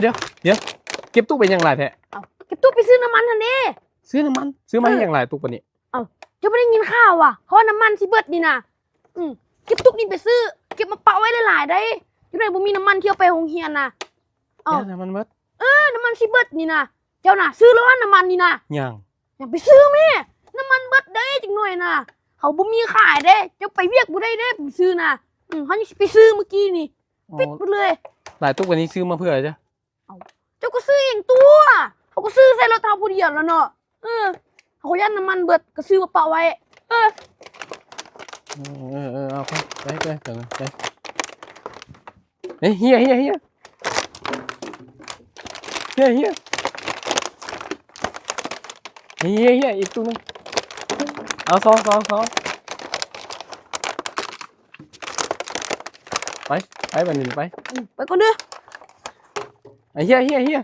เดี๋ยวเก็บตู้เป็นอย่างไรแท้เอาเก็บตู้ไปซื้อน้ำมันทันเด้ซื้อน้ำมันซื้อมาให้อย่างไรตู้ปะนี่จะไม่ได้ยินข่าวอ่ะเพราะน้ำมันที่เบิดนี่นะเก็บตู้นี่ไปซื้อเก็บมาเปาไว้หลายๆได้ยังไงบ่มีน้ำมันเที่ยวไปโรงเรียนน่ะน้ำมันเบิดน้ำมันที่เบิดนี่นะเจ้าน่ะซื้อแล้วน้ำมันนี่นะยังไปซื้อแม่น้ำมันเบิดได้จังหน่อยน่ะเขาบ่มีขายเด้เจ้าไปเวียกบ่ได้เด้ไปซื้อน่ะเขาจะไปซื้อเมื่อกี้นี่ปิดหมดเลยหลายตู้วันนี้ซื้อมาเพื่อจ้ะเจ้าก็ซื้อเองตัวเขาก็ซื้อใส่รถเท่าผู้เดียวแล้วเนาะเขายันน้ำมันเบิดก็ซื้อมาเปาไว้เอาไปเฮียอีกตู้นึงเอาสองไปบันนี้ไปก่อนเด้อเฮีย